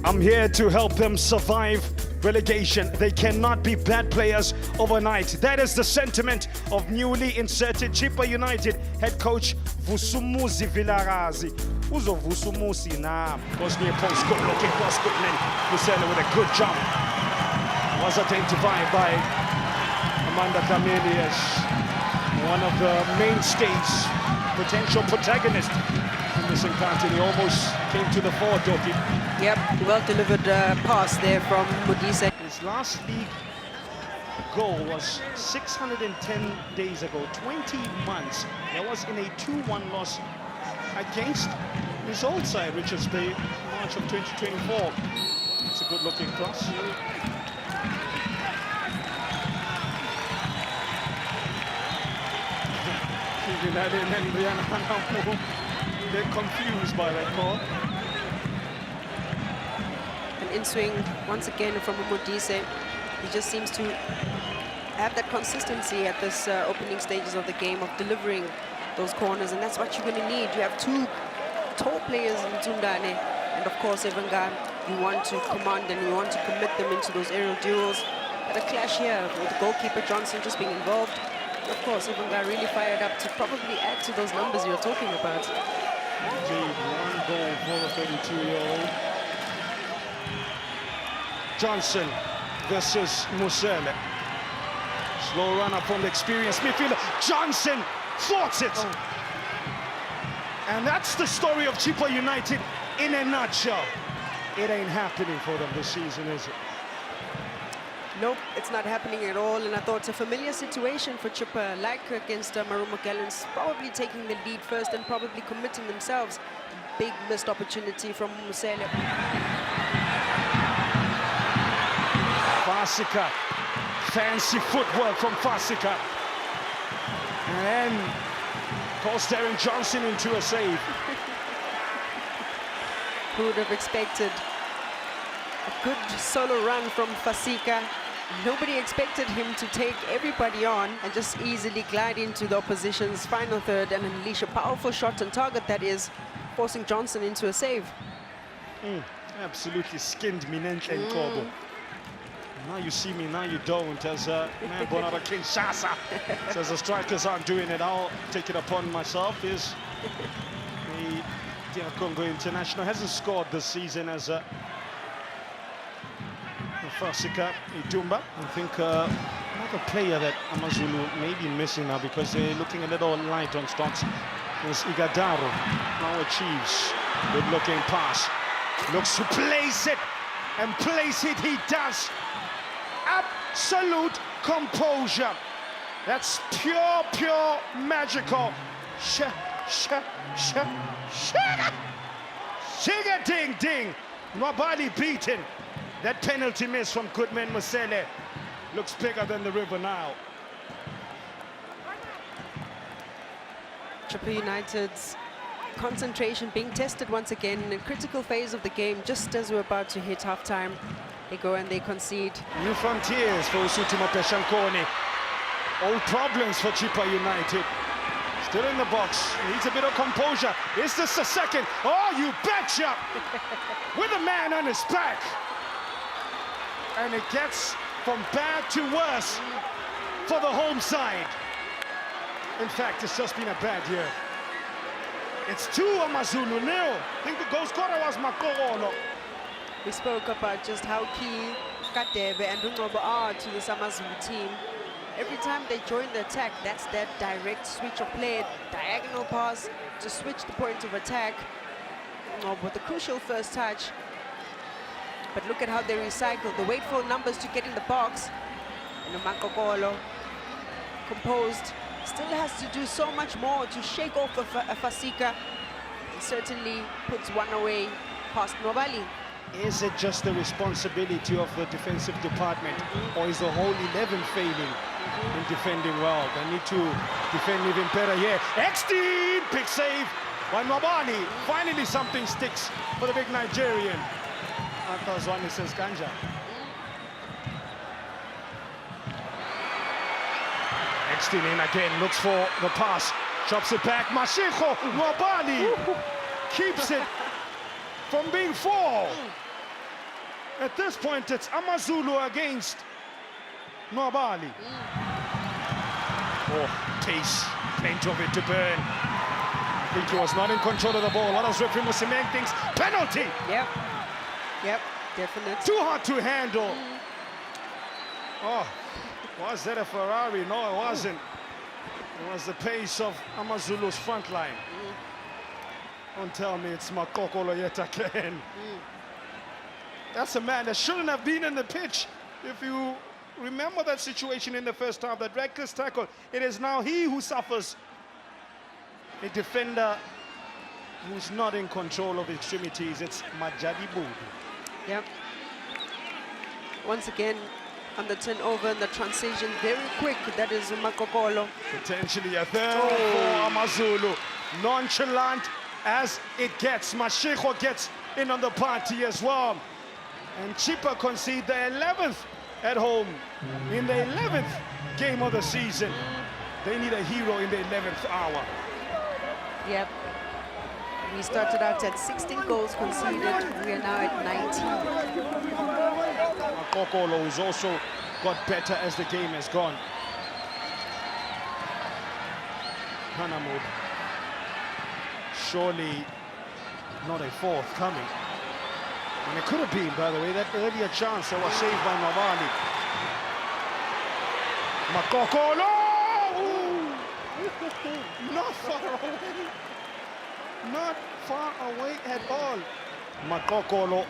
I'm here to help them survive relegation. They cannot be bad players overnight. That is the sentiment of newly inserted Chippa United head coach Vusumuzi Vilarazi. Uzo Vusumuzi na was near post, good looking cross, Goodman Musela with a good jump. Was identified by Amanda Kameli as one of the mainstays, potential protagonist in this encounter. He almost came to the fore, Doki. Yep, well-delivered pass there from Modise. His last league goal was 610 days ago, 20 months. That was in a 2-1 loss against his old side, Richards Bay, March of 2024. It's a good-looking cross. They're confused by that call. An in-swing once again from Modise. He just seems to have that consistency at this opening stages of the game of delivering those corners, and that's what you're going to need. You have two tall players in Tundane, and of course Evenga, you want to command and you want to commit them into those aerial duels. But a clash here with the goalkeeper Johnson just being involved. Of course, Evenga really fired up to probably add to those numbers you're talking about. Indeed, one goal for the 32-year-old. Johnson versus Musele. Slow runner from the experienced midfielder. Johnson thwarts it. Oh. And that's the story of Chippa United in a nutshell. It ain't happening for them this season, is it? Nope, it's not happening at all, and I thought it's a familiar situation for Chippa, like against Marumo Gallants, probably taking the lead first and probably committing themselves. Big missed opportunity from Musele. Fasika, fancy footwork from Fasika. And then calls Darren Johnson into a save. Who would have expected a good solo run from Fasika? Nobody expected him to take everybody on and just easily glide into the opposition's final third and unleash a powerful shot on target, that is, forcing Johnson into a save. Absolutely skinned Minentle Nkobo. Now you see me, now you don't. As man born out of Kinshasa says the strikers aren't doing it, I'll take it upon myself. Is the DR Congo international hasn't scored this season as Fasika Itumba. I think another player that AmaZulu may be missing now because they're looking a little light on stocks is Igadaro. Now achieves good-looking pass. Looks to place it, and place it he does. Absolute composure. That's pure magical. Shiga ding ding. Nobody beaten. That penalty miss from Goodman Musele looks bigger than the River Nile. Chippa United's concentration being tested once again in a critical phase of the game, just as we're about to hit half-time. They go and they concede. New frontiers for Usutimo Peshankone. Old problems for Chippa United. Still in the box, needs a bit of composure. Is this the second? Oh, you betcha! With a man on his back. And it gets from bad to worse for the home side. In fact, it's just been a bad year. It's 2 AmaZulu 0. I think the goal scorer was Makoro. We spoke about just how key Kadebe and Dungobo are to this AmaZulu team. Every time they join the attack, that's that direct switch of play, diagonal pass to switch the point of attack. With the crucial first touch. But look at how they recycle. They wait for numbers to get in the box. And Makokolo, composed, still has to do so much more to shake off a Fasika. And certainly puts one away past Nwabali. Is it just the responsibility of the defensive department, or is the whole 11 failing in defending well? They need to defend even better here. Extin, big save by Nwabali. Finally something sticks for the big Nigerian. Akazwani says Kanja. Extin in again, looks for the pass, chops it back. Mashiko Nwabali keeps it from being 4. At this point, it's AmaZulu against Nwabali. Oh, taste, plenty of it to burn. I think he was not in control of the ball. What else referee Musimeng thinks? Penalty! Yep, definitely. Too hard to handle. Oh, was that a Ferrari? No, it wasn't. It was the pace of AmaZulu's front line. Don't tell me it's Makokolo yet again. That's a man that shouldn't have been in the pitch. If you remember that situation in the first half, that reckless tackle, it is now he who suffers. A defender who's not in control of extremities. It's Majadi Budu. Yep. Once again, on the turnover and the transition, very quick. That is Makokolo. Potentially a third for AmaZulu. Nonchalant as it gets. Mashego gets in on the party as well. And Chippa concede the 11th at home in the 11th game of the season. They need a hero in the 11th hour. Yep. We started out at 16 goals conceded. We are now at 19. Makokolo has also got better as the game has gone. Hanamud. Surely not a fourth coming. And it could have been, by the way, that earlier chance that was saved by Nwabali. Makokolo! Not far away. Not far away at all. Makokolo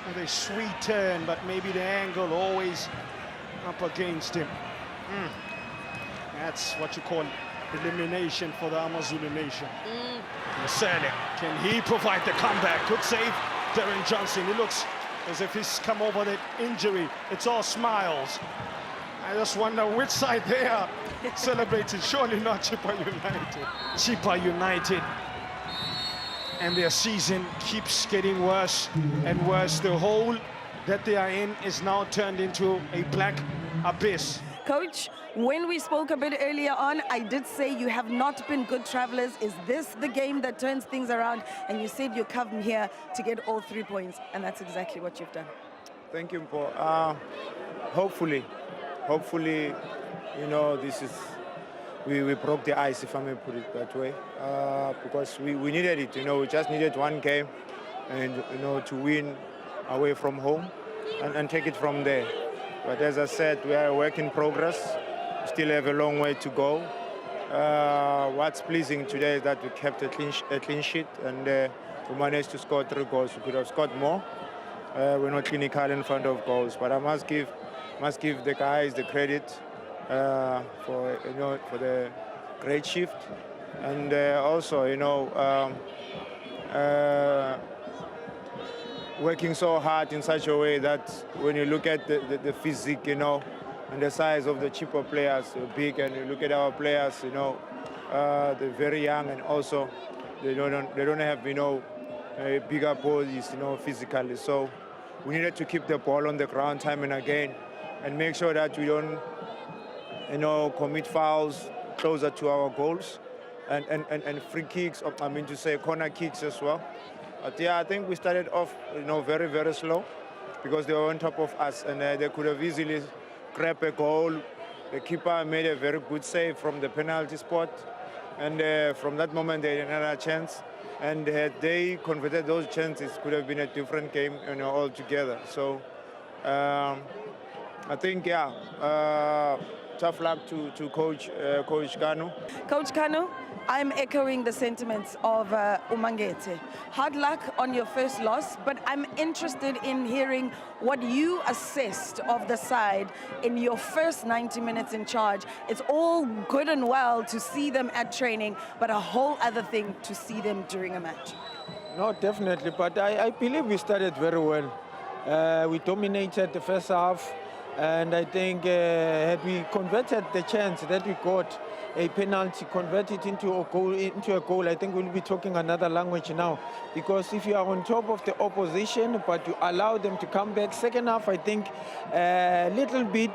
with a sweet turn, but maybe the angle always up against him. That's what you call elimination for the AmaZulu nation. Masele, can he provide the comeback? Good save, Darren Johnson. He looks as if he's come over the injury. It's all smiles. I just wonder which side they are celebrating. Surely not Chippa United. Chippa United. And their season keeps getting worse and worse. The hole that they are in is now turned into a black abyss. Coach, when we spoke a bit earlier on, I did say you have not been good travelers. Is this the game that turns things around? And you said you come here to get all 3 points, and that's exactly what you've done. Thank you, Mpo. Hopefully, you know, this is, we broke the ice, if I may put it that way, because we needed it, you know, we just needed one game and, you know, to win away from home and take it from there. But as I said, we are a work in progress. We still have a long way to go. What's pleasing today is that we kept a clean sheet and we managed to score 3 goals. We could have scored more. We're not clinical in front of goals, but I must give the guys the credit for, you know, for the great shift, and also, you know, working so hard in such a way that when you look at the physique, you know, and the size of the Chippa players, big, and you look at our players, you know, they're very young, and also they don't have, you know, bigger bodies, you know, physically. So we needed to keep the ball on the ground time and again, and make sure that we don't, you know, commit fouls closer to our goals, and free kicks, I mean to say corner kicks as well. But yeah, I think we started off, you know, very, very slow because they were on top of us, and they could have easily grabbed a goal. The keeper made a very good save from the penalty spot, and from that moment they had another chance. And had they converted those chances, it could have been a different game, you know, altogether. So I think, yeah, tough luck to Coach Kanu. Coach Kanu, I'm echoing the sentiments of Umangete. Hard luck on your first loss, but I'm interested in hearing what you assessed of the side in your first 90 minutes in charge. It's all good and well to see them at training, but a whole other thing to see them during a match. No, definitely, but I believe we started very well. We dominated the first half, and I think had we converted the chance that we got, a penalty, convert it into a goal, I think we'll be talking another language now. Because if you are on top of the opposition, but you allow them to come back, second half, I think a little bit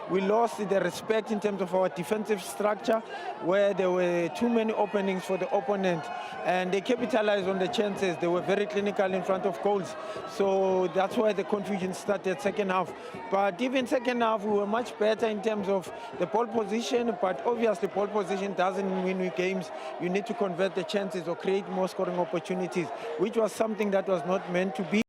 we lost the respect in terms of our defensive structure, where there were too many openings for the opponent, and they capitalized on the chances. They were very clinical in front of goals, so that's why the confusion started second half. But even second half, we were much better in terms of the ball position, but obviously ball position doesn't win you games. You need to convert the chances or create more scoring opportunities, which was something that was not meant to be.